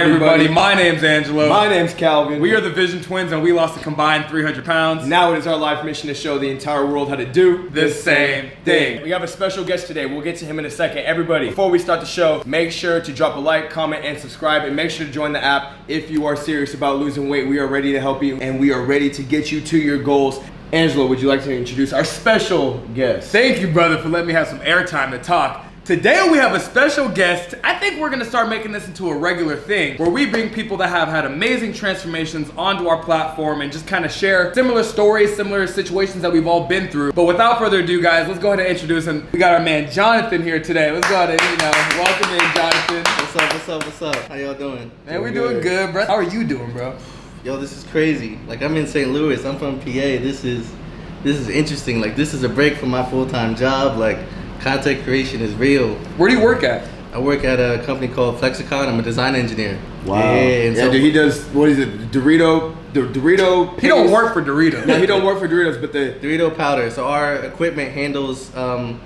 everybody. My name's Angelo. My name's Calvin. We are the Vision Twins, and we lost a combined 300 pounds. Now it is our life mission to show the entire world how to do the same thing. We have a special guest today. We'll get to him in a second. Everybody, before we start the show, make sure to drop a like, comment, and subscribe, and make sure to join the app if you are serious about losing weight. We are ready to help you, and we are ready to get you to your goals. Angelo, would you like to introduce our special guest? Thank you, brother, for letting me have some airtime to talk. Today we have a special guest. I think we're gonna start making this into a regular thing where we bring people that have had amazing transformations onto our platform and just kind of share similar stories, similar situations that we've all been through. But without further ado, guys, let's go ahead and introduce him. We got our man Jonathan here today. Let's go ahead and, welcome in, Jonathan. What's up? How y'all doing? Man, we're doing good, bro. How are you doing, bro? Yo, this is crazy. Like, I'm in St. Louis. I'm from PA. This is interesting. Like, this is a break from my full-time job. Like, content creation is real. Where do you work at? I work at a company called Flexicon. I'm a design engineer. Wow. Yeah, dude, he does, what is it, Dorito? He don't work for Doritos. No, he don't work for Doritos, but the Dorito powder. So our equipment handles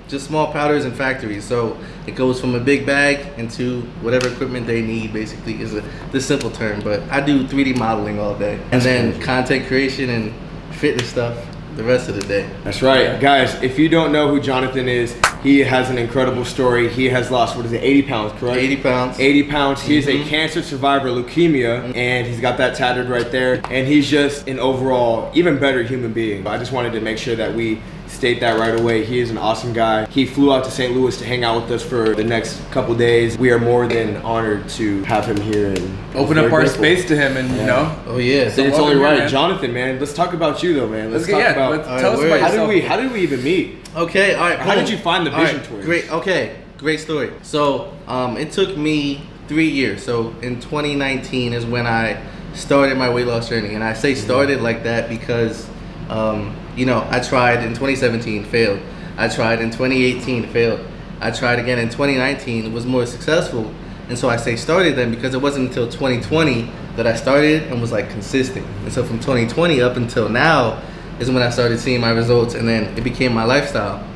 just small powders in factories. So it goes from a big bag into whatever equipment they need, basically, is the simple term. But I do 3D modeling all day. And then content creation and fitness stuff the rest of the day. That's right. Yeah. Guys, if you don't know who Jonathan is, he has an incredible story. He has lost, 80 pounds, correct? 80 pounds. 80 pounds. He is a cancer survivor, leukemia, and he's got that tattered right there. And he's just an overall even better human being. I just wanted to make sure that we state that right away. He is an awesome guy. He flew out to St. Louis to hang out with us for the next couple days. We are more than honored to have him here and open up our space to him, and Oh yeah. So it's only right. Man. Jonathan, man, let's talk about you though, man. Let's talk about tell us about yourself. How did we even meet? Okay, all right. How did you find the Vision Twins? Great story. So it took me 3 years. So in 2019 is when I started my weight loss journey, and I say started like that because I tried in 2017, failed. I tried in 2018, failed. I tried again in 2019, was more successful. And so I say started then because it wasn't until 2020 that I started and was like consistent. And so from 2020 up until now is when I started seeing my results, and then it became my lifestyle.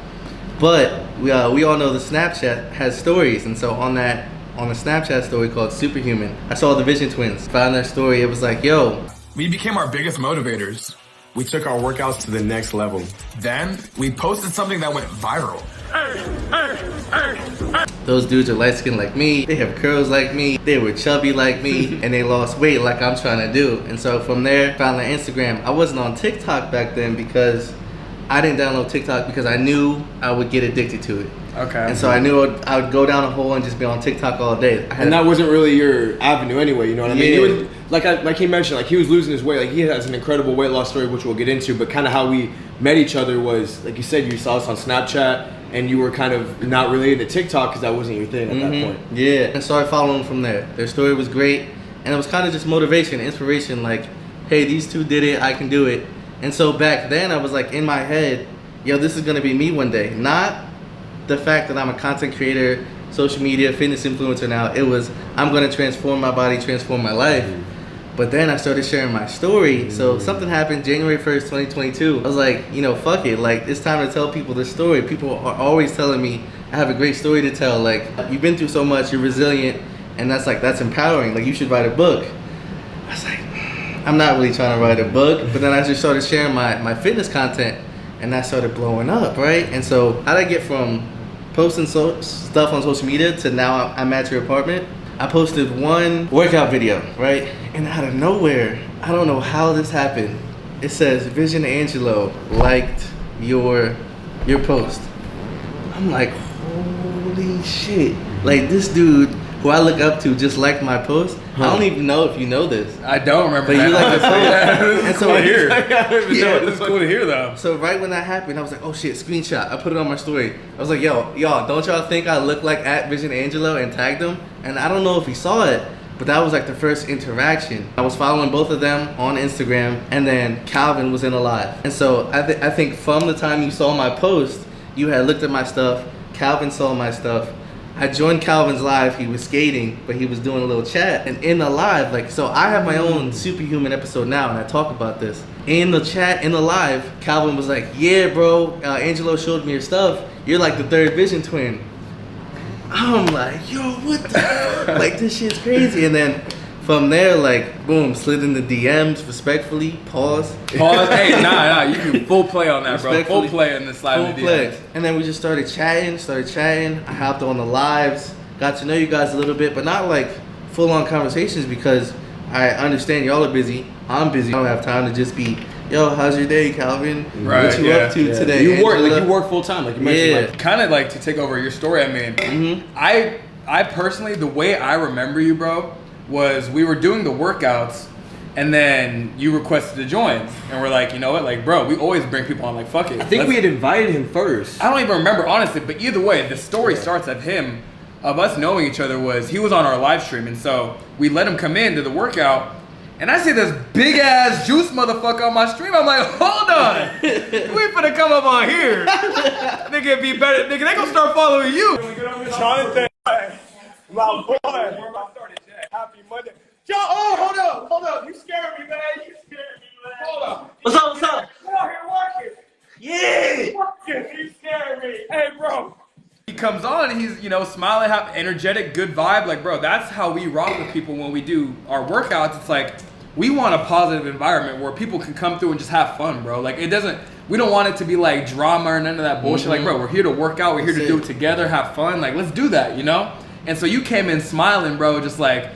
But we all know the Snapchat has stories, and so on the Snapchat story called Superhuman, I saw the Vision Twins, found their story. It was like, yo. We became our biggest motivators. We took our workouts to the next level. Then we posted something that went viral. Those dudes are light skinned like me, they have curls like me, they were chubby like me, and they lost weight like I'm trying to do. And so from there, found their Instagram. I wasn't on TikTok back then because I didn't download TikTok because I knew I would get addicted to it. Okay. And so I knew I would go down a hole and just be on TikTok all day. And that wasn't really your avenue anyway, you know what I mean? Yeah. You would, like he mentioned, like he was losing his weight. Like he has an incredible weight loss story, which we'll get into. But kind of how we met each other was, like you said, you saw us on Snapchat, and you were kind of not related to TikTok because that wasn't your thing at that point. Yeah, and started following them from there. Their story was great, and it was kind of just motivation, inspiration. Like, hey, these two did it, I can do it. And so back then, I was like in my head, yo, this is gonna be me one day. Not the fact that I'm a content creator, social media, fitness influencer now. It was, I'm gonna transform my body, transform my life. But then I started sharing my story. So something happened January 1st, 2022. I was like, fuck it. Like, it's time to tell people this story. People are always telling me I have a great story to tell. Like, you've been through so much, you're resilient, and that's empowering. Like, you should write a book. I was like, I'm not really trying to write a book. But then I just started sharing my fitness content, and that started blowing up, right? And so how did I get from posting stuff on social media to now I'm at your apartment? I posted one workout video, right? And out of nowhere, I don't know how this happened. It says Vision Angelo liked your post. I'm like, holy shit. Like, this dude who I look up to just liked my post. I don't even know if you know this. I don't remember but that. You like the post. This is cool to hear. This is cool to hear though. So right when that happened, I was like, oh shit, screenshot. I put it on my story. I was like, yo, y'all, don't y'all think I look like at Vision Angelo, and tagged him? And I don't know if he saw it, but that was like the first interaction. I was following both of them on Instagram, and then Calvin was in a live. And so I think from the time you saw my post, you had looked at my stuff, Calvin saw my stuff. I joined Calvin's live. He was skating, but he was doing a little chat. And in the live, like, so I have my own Superhuman episode now, and I talk about this. In the chat, in the live, Calvin was like, yeah, bro, Angelo showed me your stuff. You're like the third Vision Twin. I'm like, yo, what the fuck? Like, this shit's crazy. And then from there, like, boom, slid in the DMs respectfully. Pause. Hey, nah, you do full play on that, bro. Full Respectfully. play in the slide Full of the play. DMs. And then we just started chatting. I hopped on the lives, got to know you guys a little bit, but not like full-on conversations because I understand y'all are busy. I'm busy. I don't have time to just be, yo, how's your day, Calvin? Right, What you up to today? You work Angela? like you work full time, like you mentioned. Yeah. Like, Kind of like to take over your story. I mean, I personally, the way I remember you, bro, was we were doing the workouts, and then you requested to join, and we're like, you know what, like, bro, we always bring people on, like, fuck it. I think we had invited him first. I don't even remember honestly, but either way, the story starts of us knowing each other was he was on our live stream, and so we let him come in to the workout. And I see this big ass juice motherfucker on my stream. I'm like, hold on, we finna come up on here. Nigga, be better. Nigga, they gonna start following you. Jonathan, my boy. Happy Monday. Yo, hold up. You scared me, man. Hold up. What's up? Come on here, working. Yeah. Working. You scared me. Hey, bro. He comes on and he's, smiling, happy, energetic, good vibe. Like, bro, that's how we rock with people when we do our workouts. It's like, we want a positive environment where people can come through and just have fun, bro. Like, we don't want it to be like drama or none of that bullshit. Like, bro, we're here to work out. We're here to do it together, have fun. Like, let's do that, And so you came in smiling, bro, just like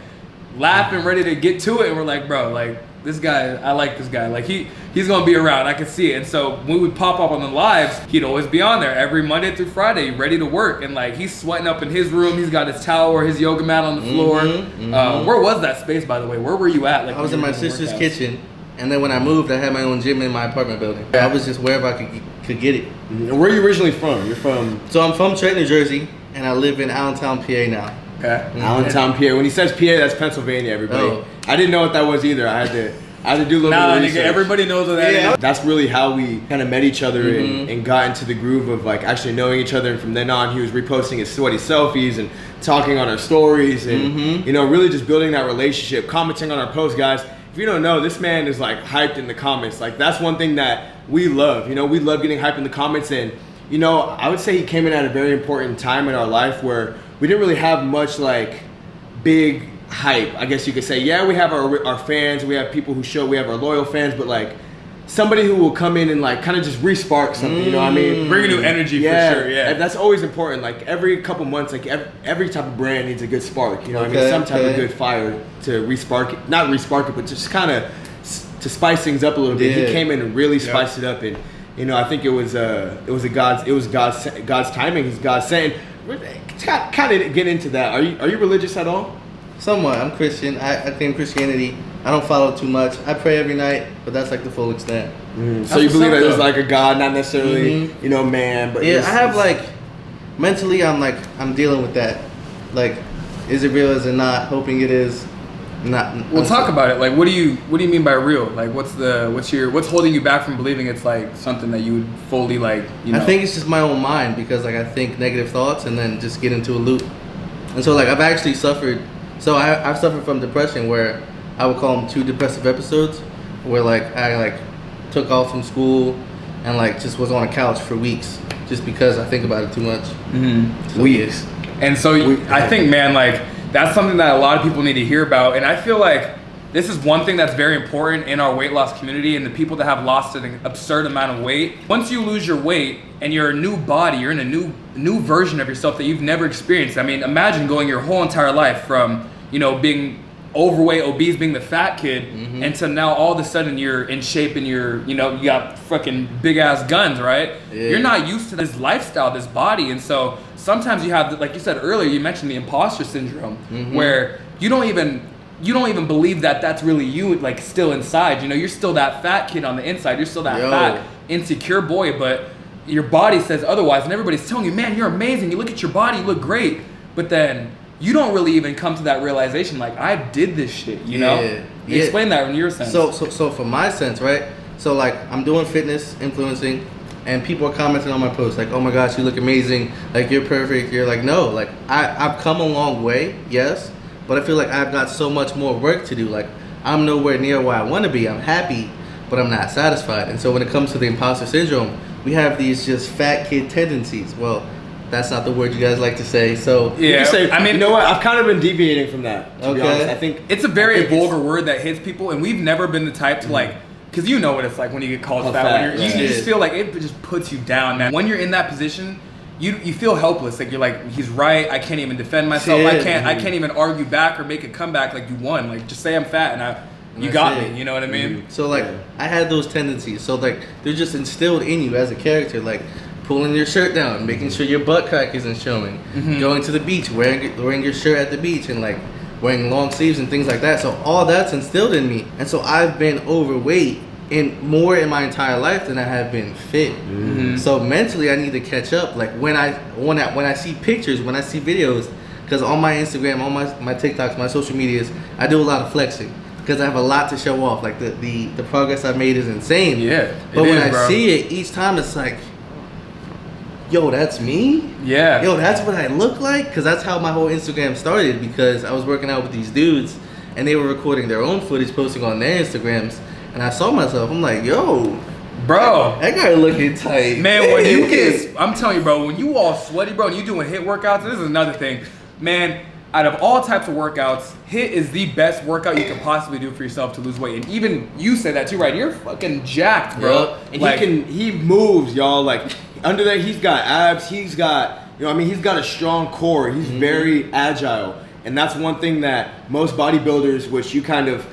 laughing, ready to get to it. And we're like, bro, like, this guy, I like this guy. Like, he's gonna be around. I can see it. And so when we would pop up on the lives, he'd always be on there every Monday through Friday, ready to work. And like, he's sweating up in his room. He's got his towel or his yoga mat on the floor. Where was that space, by the way? Where were you at? Like, I was in my sister's kitchen, and then when I moved, I had my own gym in my apartment building. I was just wherever I could get it. Where are you originally from? You're from So I'm from Trenton, New Jersey, and I live in Allentown, PA now. Okay. Allentown, PA. When he says PA, that's Pennsylvania, everybody. Oh. I didn't know what that was either. I had to do a little bit Nah, of nigga, research. everybody knows what that is. That's really how we kind of met each other and got into the groove of like actually knowing each other. And from then on, he was reposting his sweaty selfies and talking on our stories and really just building that relationship, commenting on our posts, guys. If you don't know, this man is like hyped in the comments. Like, that's one thing that we love. We love getting hyped in the comments. And I would say he came in at a very important time in our life where we didn't really have much like big hype, I guess you could say. Yeah, we have our fans, we have people who we have our loyal fans, but like somebody who will come in and like kind of just re-spark something, you know what I mean? Bring a new energy for sure, yeah. That's always important. Like every couple months, like every type of brand needs a good spark, you know what I mean? Some type of good fire to re-spark it, not re-spark it, but just kind of to spice things up a little bit. Yeah. He came in and really spiced it up, and I think it was God's timing, it's God's saying. Kind of get into that. Are you religious at all? Somewhat. I'm Christian. I claim Christianity. I don't follow too much. I pray every night, but that's like the full extent. So you believe that there's like a God, not necessarily, man, but Yeah, I have like, mentally I'm dealing with that. Like, is it real, is it not? Hoping it is. Not. We'll talk about it. Like, what do you mean by real? Like, what's holding you back from believing it's like something that you would fully like, I think it's just my own mind because like I think negative thoughts and then just get into a loop. And so like I've actually suffered. So I've suffered from depression where I would call them 2 depressive episodes, where like I like took off from school and like just was on a couch for weeks just because I think about it too much. So, Weeks. And so I think, man, like that's something that a lot of people need to hear about. And I feel like this is one thing that's very important in our weight loss community and the people that have lost an absurd amount of weight. Once you lose your weight and you're a new body, you're in a new version of yourself that you've never experienced. I mean, imagine going your whole entire life from, being overweight, obese, being the fat kid, and to now all of a sudden you're in shape and you got fucking big ass guns, right? Yeah. You're not used to this lifestyle, this body. And so sometimes you have, like you said earlier, you mentioned the imposter syndrome, where you don't even believe that that's really you, like still inside. You're still that fat kid on the inside. You're still that fat, insecure boy, but your body says otherwise. And everybody's telling you, man, you're amazing. You look at your body, you look great. But then you don't really even come to that realization, like, I did this shit, you know? Yeah. Explain that in your sense. So from my sense, right? So like I'm doing fitness, influencing, and people are commenting on my posts like, oh my gosh, you look amazing, like you're perfect. You're like, no, like I've come a long way, yes, but I feel like I've got so much more work to do. Like I'm nowhere near where I want to be. I'm happy, but I'm not satisfied. And so when it comes to the imposter syndrome, we have these just fat kid tendencies. Well, That's not the word you guys like to say. So You Yeah, can say, I mean, you know what? I've kind of been deviating from that. To be Okay. honest. I think it's a very vulgar word that hits people, and we've never been the type to like, because you know what it's like when you get called fat. fat, When you're, yeah. you just feel like it just puts you down, man. When you're in that position, you feel helpless. Like you're like, he's right. I can't even defend myself. Yeah. I can't even argue back or make a comeback. Like you won. Like just say I'm fat, and you That's got it. me. You know what I mean? So like I had those tendencies. So like they're just instilled in you as a character. Like pulling your shirt down, making sure your butt crack isn't showing, going to the beach, wearing your shirt at the beach, and like wearing long sleeves and things like that. So all that's instilled in me, and so I've been overweight more in my entire life than I have been fit. So mentally, I need to catch up. Like when I see pictures, when I see videos, because on my Instagram, on my TikToks, my social medias, I do a lot of flexing. Because I have a lot to show off. Like the progress I've made is insane. Yeah, But it when is, I bro. see it, each time it's like, yo, that's me? Yeah. Yo, that's what I look like? Because that's how my whole Instagram started. Because I was working out with these dudes, and they were recording their own footage, posting on their Instagrams. And I saw myself. I'm like, yo, Bro. that guy looking tight. Man, when you get, I'm telling you, bro, when you all sweaty, bro, and you doing hit workouts, this is another thing. Man, out of all types of workouts, hit is the best workout you can possibly do for yourself to lose weight. And even you say that too, right? You're fucking jacked, bro. Yup. And Like, he moves, y'all. Like under there, he's got abs. He's got, he's got a strong core. He's very agile, and that's one thing that most bodybuilders, which you kind of,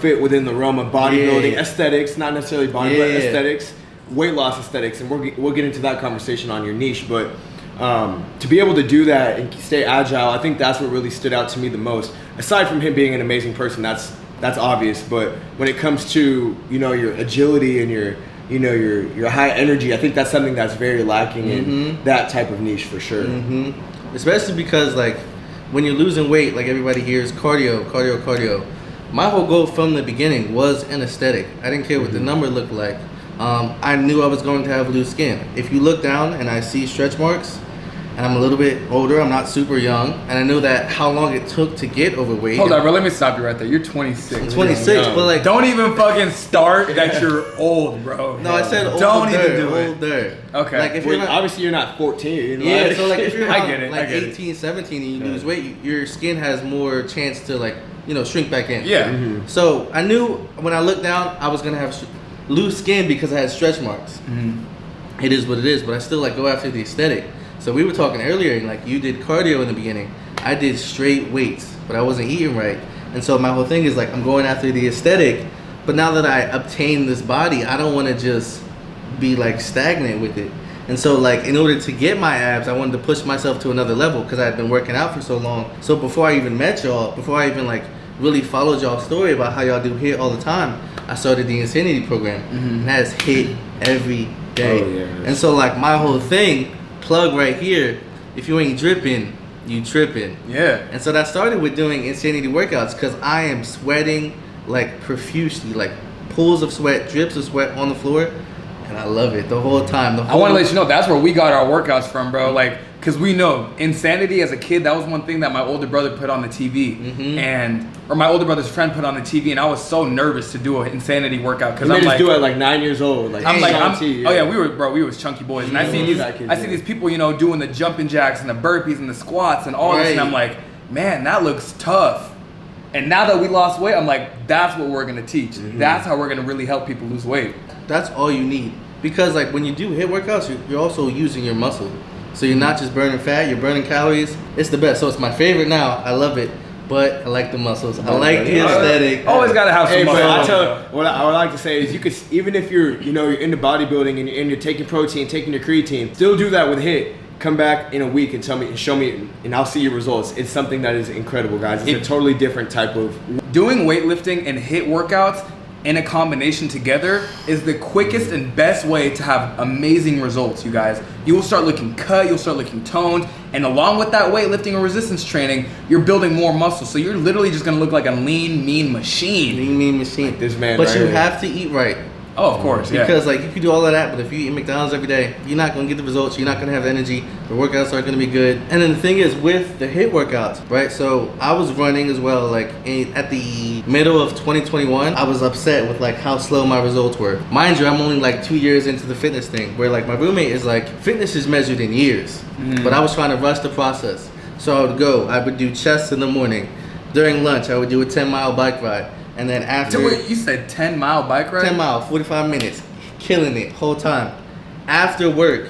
fit within the realm of bodybuilding aesthetics, not necessarily body, but aesthetics, weight loss aesthetics, and we'll get into that conversation on your niche, but. To be able to do that and stay agile, I think that's what really stood out to me the most. Aside from him being an amazing person, that's obvious. But when it comes to your agility and your high energy, I think that's something that's very lacking in that type of niche for sure. Especially because like when you're losing weight, like everybody hears cardio. My whole goal from the beginning was an aesthetic. I didn't care what the number looked like. I knew I was going to have loose skin. If you look down and I see stretch marks, and I'm a little bit older, I'm not super young, and I know that how long it took to get overweight. hold on, bro. Let me stop you right there. You're 26. I'm 26, but like, Don't even fucking start that you're old, bro. no, I said older. Don't even do it. Older. Okay. Like if you're not, Obviously, you're not 14. yeah, so like if you're I not, get it, I like get it. 18, 17 and you lose weight, your skin has more chance to like, shrink back in. Yeah. So I knew when I looked down, I was gonna have loose skin because I had stretch marks. It is what it is, but I still like go after the aesthetic. So we were talking earlier, and like you did cardio in the beginning. I did straight weights, but I wasn't eating right. And so my whole thing is like I'm going after the aesthetic, but now that I obtain this body, I don't want to just be like stagnant with it. And so like in order to get my abs, I wanted to push myself to another level because I had been working out for so long. So before I even met y'all, before I even like really followed y'all's story about how y'all do HIIT all the time, I started the Insanity program, and that is HIIT every day. Oh, yeah. And so like my whole thing, plug right here, if you ain't dripping, you tripping. Yeah. And so that started with doing Insanity workouts because I am sweating like profusely, like pools of sweat, drips of sweat on the floor, and I love it the whole time. I want to let you know that's where we got our workouts from, bro. Like, cause we know Insanity as a kid, that was one thing that my older brother put on the TV, or my older brother's friend put on the TV, and I was so nervous to do an Insanity workout because I'm I'm like, do it at like 9 years old. Like, I'm like, Sean oh yeah, we was chunky boys, and I see these people, doing the jumping jacks and the burpees and the squats and all this, and I'm like, man, that looks tough. And now that we lost weight, I'm like, that's what we're gonna teach. That's how we're gonna really help people lose weight. That's all you need. Because like when you do HIIT workouts, you're also using your muscle. So you're not just burning fat, you're burning calories. It's the best. So it's my favorite now. I love it. But I like the muscles. I like the aesthetic. Always gotta have some Hey, but muscle. what I would like to say is you could, even if you're into bodybuilding and you're taking protein, taking your creatine, still do that with HIIT. Come back in a week and show me, and I'll see your results. It's something that is incredible, guys. It's a totally different type of. Doing weightlifting and HIIT workouts in a combination together is the quickest and best way to have amazing results, you guys. You will start looking cut, you'll start looking toned, and along with that weightlifting and resistance training, you're building more muscle. So you're literally just gonna look like a lean, mean machine. Lean, mean machine. Like this man But right you here. have to eat right. Oh, of course, yeah. Because like you can do all of that, but if you eat McDonald's every day, you're not gonna get the results. You're not gonna have the energy. The workouts aren't gonna be good. And then the thing is with the HIIT workouts, right? So I was running as well. Like at the middle of 2021, I was upset with like how slow my results were. Mind you, I'm only like 2 years into the fitness thing, where like my roommate is like fitness is measured in years, but I was trying to rush the process. So I would do chest in the morning. During lunch, I would do a 10-mile bike ride. And then after... So wait, you said 10-mile bike ride? 10 miles, 45 minutes. Killing it, whole time. After work,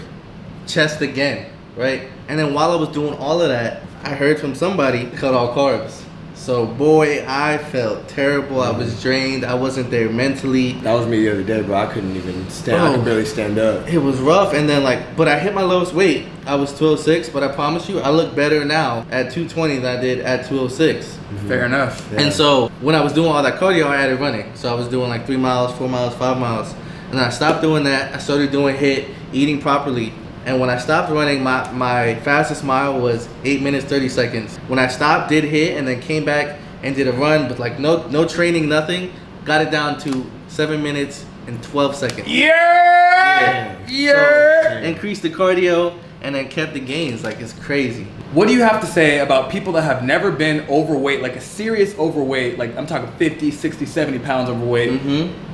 chest again, right? And then while I was doing all of that, I heard from somebody, cut all carbs. So boy, I felt terrible. I was drained. I wasn't there mentally. That was me the other day, bro. I couldn't even stand. I could barely stand up. It was rough. And then but I hit my lowest weight. I was 206, but I promise you, I look better now at 220 than I did at 206. Fair enough. Yeah. And so when I was doing all that cardio, I added running. So I was doing like 3 miles, 4 miles, 5 miles. And then I stopped doing that. I started doing HIIT, eating properly. And when I stopped running, my fastest mile was 8 minutes, 30 seconds. When I stopped, did HIIT, and then came back and did a run with like no training, nothing, got it down to 7 minutes and 12 seconds. Yeah! So increased the cardio and then kept the gains. Like, it's crazy. What do you have to say about people that have never been overweight, like a serious overweight, like I'm talking 50, 60, 70 pounds overweight,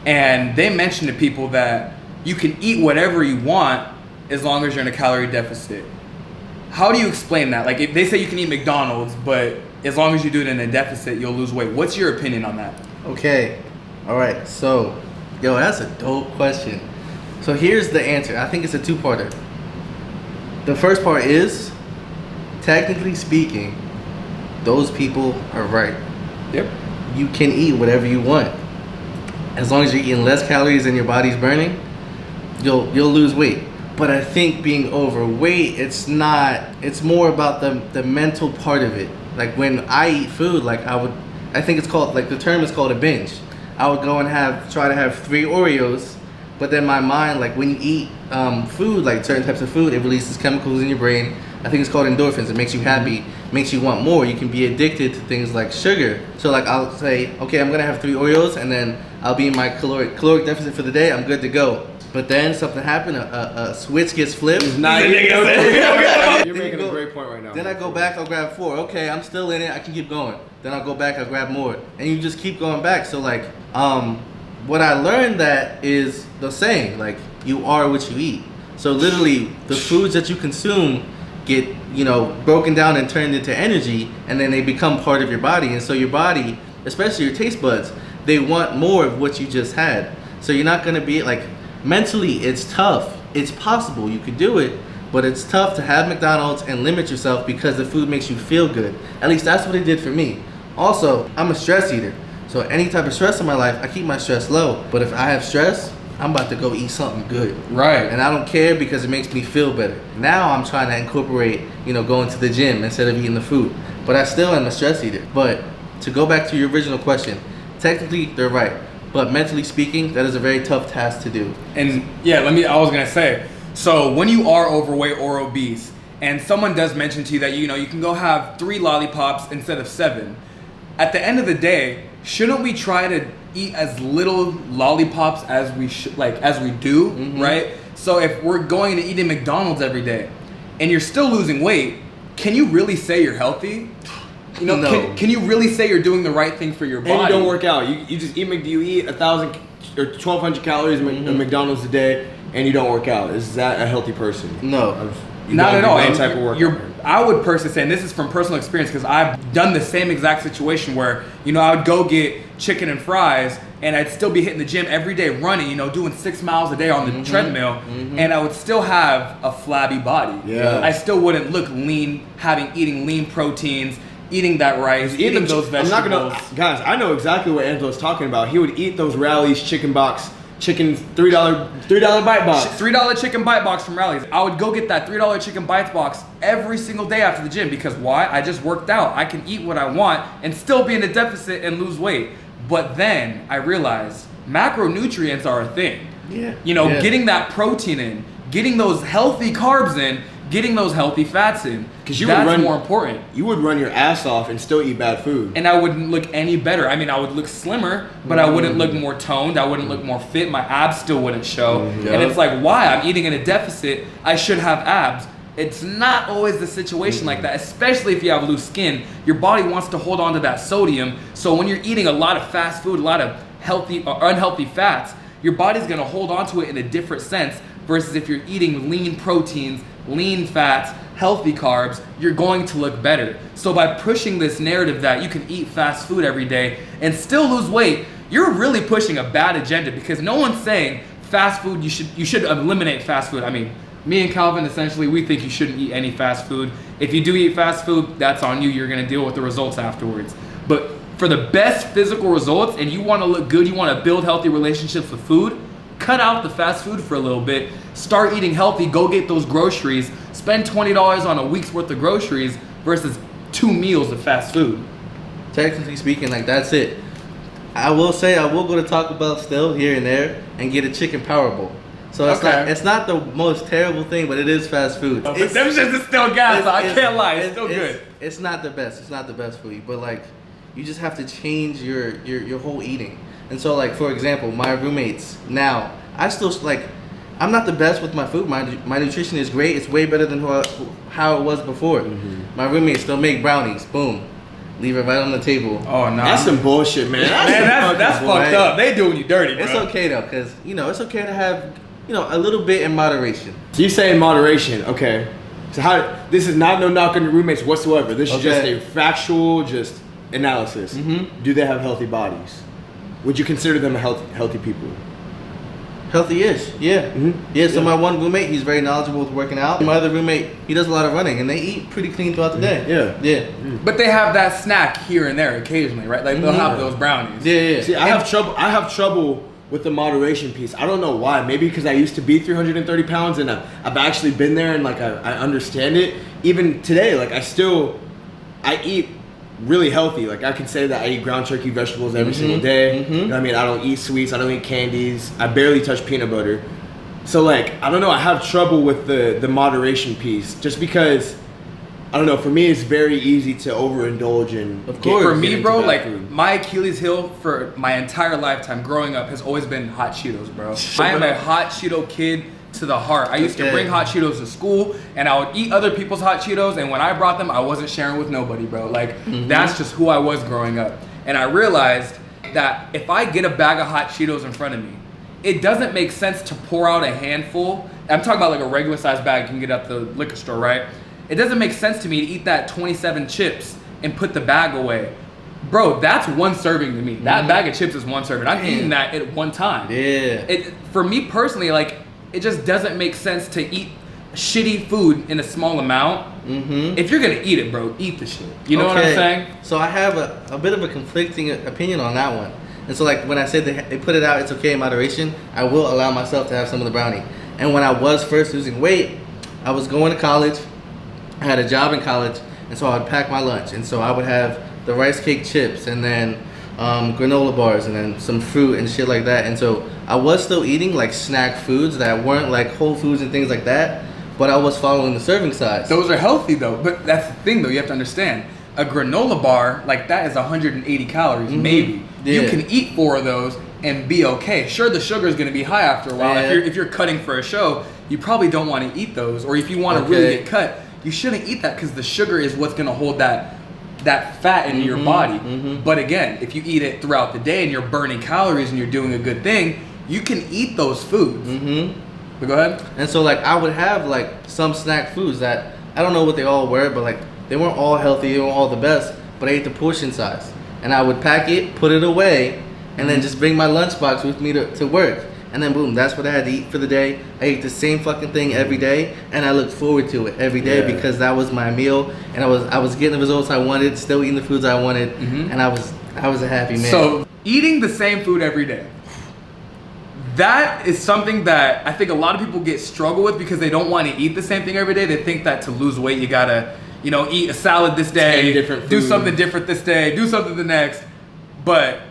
and they mention to people that you can eat whatever you want as long as you're in a calorie deficit? How do you explain that? Like, if they say you can eat McDonald's, but as long as you do it in a deficit, you'll lose weight. What's your opinion on that? Okay. All right. So, yo, that's a dope question. So here's the answer. I think it's a two-parter. The first part is, technically speaking, those people are right. Yep. You can eat whatever you want. As long as you're eating less calories than your body's burning, you'll lose weight. But I think being overweight, it's more about the mental part of it. Like when I eat food, like I think it's called, like the term is called a binge. I would go and try to have 3 Oreos, but then my mind, like when you eat food, like certain types of food, it releases chemicals in your brain. I think it's called endorphins. It makes you happy, makes you want more. You can be addicted to things like sugar. So like I'll say, okay, I'm gonna have 3 Oreos, and then I'll be in my caloric deficit for the day. I'm good to go. But then something happened, a switch gets flipped. You're making a great point right now. Then I go back, I'll grab 4. Okay, I'm still in it, I can keep going. Then I'll go back, I'll grab more. And you just keep going back. So like, what I learned that is the saying, like, you are what you eat. So literally, the foods that you consume get, broken down and turned into energy, and then they become part of your body. And so your body, especially your taste buds, they want more of what you just had. So you're not gonna be like, mentally, it's tough. It's possible, you could do it, but it's tough to have McDonald's and limit yourself because the food makes you feel good. At least that's what it did for me. Also, I'm a stress eater. So any type of stress in my life, I keep my stress low. But if I have stress, I'm about to go eat something good. Right. And I don't care because it makes me feel better. Now I'm trying to incorporate, going to the gym instead of eating the food. But I still am a stress eater. But to go back to your original question, technically they're right. But mentally speaking, that is a very tough task to do. And yeah, I was gonna say, so when you are overweight or obese, and someone does mention to you that, you can go have 3 lollipops instead of 7, at the end of the day, shouldn't we try to eat as little lollipops as we do, right? So if we're going to eating McDonald's every day, and you're still losing weight, can you really say you're healthy? No. Can you really say you're doing the right thing for your body? And you don't work out. You just eat. You eat 1,000 or 1,200 calories of McDonald's a day, and you don't work out. Is that a healthy person? No. Not at all. And type of workout. I would personally say, and this is from personal experience, because I've done the same exact situation where, I would go get chicken and fries, and I'd still be hitting the gym every day running, doing 6 miles a day on the treadmill, and I would still have a flabby body. Yeah. I still wouldn't look lean, eating lean proteins, eating that rice, eating those vegetables. Guys, I know exactly what Angelo's talking about. He would eat those Rally's chicken $3 bite box. $3 chicken bite box from Rally's. I would go get that $3 chicken bite box every single day after the gym, because why? I just worked out. I can eat what I want and still be in a deficit and lose weight. But then I realized macronutrients are a thing. Yeah. Getting that protein in, getting those healthy carbs in, getting those healthy fats in. Because that's more important. You would run your ass off and still eat bad food. And I wouldn't look any better. I mean, I would look slimmer, but I wouldn't look more toned. I wouldn't look more fit. My abs still wouldn't show. And it's like, why? I'm eating in a deficit. I should have abs. It's not always the situation like that, especially if you have loose skin. Your body wants to hold on to that sodium. So when you're eating a lot of fast food, a lot of healthy or unhealthy fats, your body's gonna hold on to it in a different sense versus if you're eating lean proteins, lean fats, healthy carbs, you're going to look better. So by pushing this narrative that you can eat fast food every day and still lose weight, you're really pushing a bad agenda, because no one's saying fast food, you should eliminate fast food. I mean, me and Calvin, essentially, we think you shouldn't eat any fast food. If you do eat fast food, that's on you. You're gonna deal with the results afterwards. But for the best physical results, and you wanna look good, you wanna build healthy relationships with food, cut out the fast food for a little bit, start eating healthy, go get those groceries, spend $20 on a week's worth of groceries versus 2 meals of fast food. Technically speaking, like, that's it. I will say I will go to Taco Bell still here and there and get a chicken power bowl. So it's not the most terrible thing, but it is fast food. But them shits is still gas, so I can't lie, it's still good. It's not the best. It's not the best for you, but like, you just have to change your whole eating. And so, like, for example, my roommates now, I still, like, I'm not the best with my food. My nutrition is great. It's way better than how it was before. My roommates still make brownies. Boom. Leave it right on the table. Oh, no. That's some bullshit, man. That's fucked up. They doing you dirty, bro. It's okay, though, because, it's okay to have, a little bit in moderation. So you say in moderation, okay. So this is not no knock on your roommates whatsoever. This is just a factual analysis. Do they have healthy bodies? Would you consider them healthy people? Healthy-ish, yeah. Yeah, so my one roommate, he's very knowledgeable with working out. My other roommate, he does a lot of running, and they eat pretty clean throughout the day. Yeah. But they have that snack here and there occasionally, right? Like, they'll have those brownies. Yeah. See, I have trouble with the moderation piece. I don't know why. Maybe because I used to be 330 pounds, and I've actually been there, and like I understand it. Even today, like I eat really healthy. Like, I can say that I eat ground turkey vegetables every single day. You know what I mean? I don't eat sweets. I don't eat candies. I barely touch peanut butter. So, like, I don't know. I have trouble with the moderation piece, just because, I don't know. For me, it's very easy to overindulge in. Of course. For me, bro, like, my Achilles heel for my entire lifetime growing up has always been hot Cheetos, bro. I am a hot Cheeto kid to the heart. I used to bring hot Cheetos to school, and I would eat other people's hot Cheetos, and when I brought them, I wasn't sharing with nobody, bro. Like, that's just who I was growing up. And I realized that if I get a bag of hot Cheetos in front of me, it doesn't make sense to pour out a handful. I'm talking about like a regular sized bag you can get at the liquor store, right? It doesn't make sense to me to eat that 27 chips and put the bag away. Bro, that's one serving to me. That bag of chips is one serving. I'm eating that at one time. Yeah. For me personally, like, it just doesn't make sense to eat shitty food in a small amount. If you're gonna eat it, bro, eat the shit. You know what I'm saying? So I have a bit of a conflicting opinion on that one. And so, like, when I said they put it out, it's okay in moderation, I will allow myself to have some of the brownie. And when I was first losing weight, I was going to college. I had a job in college, and so I would pack my lunch. And so I would have the rice cake chips, and then granola bars, and then some fruit and shit like that. And so I was still eating like snack foods that weren't like Whole Foods and things like that, but I was following the serving size. Those are healthy though, but that's the thing though, you have to understand. A granola bar, like, that is 180 calories, maybe. Yeah. You can eat 4 of those and be okay. Sure, the sugar is gonna be high after a while. Yeah. If you're cutting for a show, you probably don't wanna eat those. Or if you wanna really get cut, you shouldn't eat that, because the sugar is what's gonna hold that fat in your body. But again, if you eat it throughout the day and you're burning calories and you're doing a good thing, you can eat those foods. But go ahead. And so, like, I would have like some snack foods that I don't know what they all were, but like they weren't all healthy, they weren't all the best, but I ate the portion size. And I would pack it, put it away, and then just bring my lunchbox with me to work. And then boom, that's what I had to eat for the day. I ate the same fucking thing every day, and I looked forward to it every day because that was my meal, and I was getting the results I wanted, still eating the foods I wanted, and I was a happy man. So eating the same food every day, that is something that I think a lot of people struggle with, because they don't want to eat the same thing every day. They think that to lose weight, you gotta, eat a salad this day, do something different this day, do something the next. But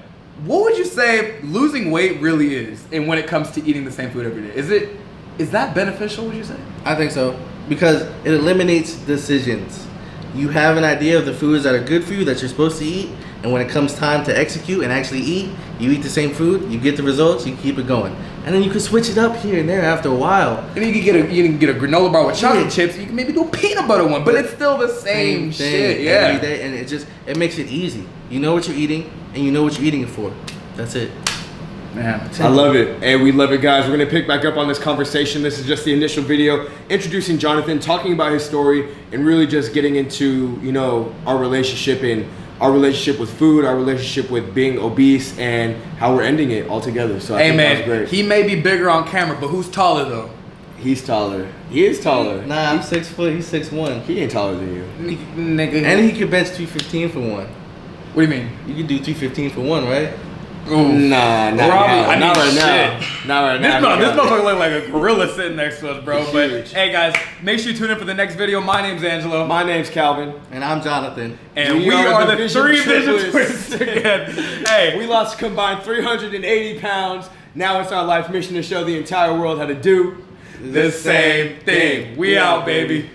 what would you say losing weight really is, and when it comes to eating the same food every day? Is that beneficial, would you say? I think so. because it eliminates decisions. You have an idea of the foods that are good for you that you're supposed to eat, and when it comes time to execute and actually eat, you eat the same food, you get the results, you keep it going. And then you can switch it up here and there after a while. And you can get a granola bar with chocolate chips. You can maybe do a peanut butter one, but it's still the same shit. Yeah. Every day, and it makes it easy. You know what you're eating, and you know what you're eating it for. That's it. Man, I love it. And we love it, guys. We're going to pick back up on this conversation. This is just the initial video introducing Jonathan, talking about his story, and really just getting into, you know, our relationship with food, our relationship with being obese, and how we're ending it all together. So I think that was great. He may be bigger on camera, but who's taller though? He's taller. He is taller. Nah, I'm 6 foot. He's 6'1". He ain't taller than you. Nigga. And he could bench 315 for one. What do you mean? You could do 315 for one, right? Nah, not Probably. right now. I mean, Not right now. This motherfucker look like a gorilla sitting next to us, bro. He's But huge. hey, guys, make sure you tune in for the next video. My name's Angelo. My name's Calvin. And I'm Jonathan. And we are the three Vision Twins again. Hey, We lost a combined 380 pounds. Now it's our life mission to show the entire world how to do the same thing. We out, baby.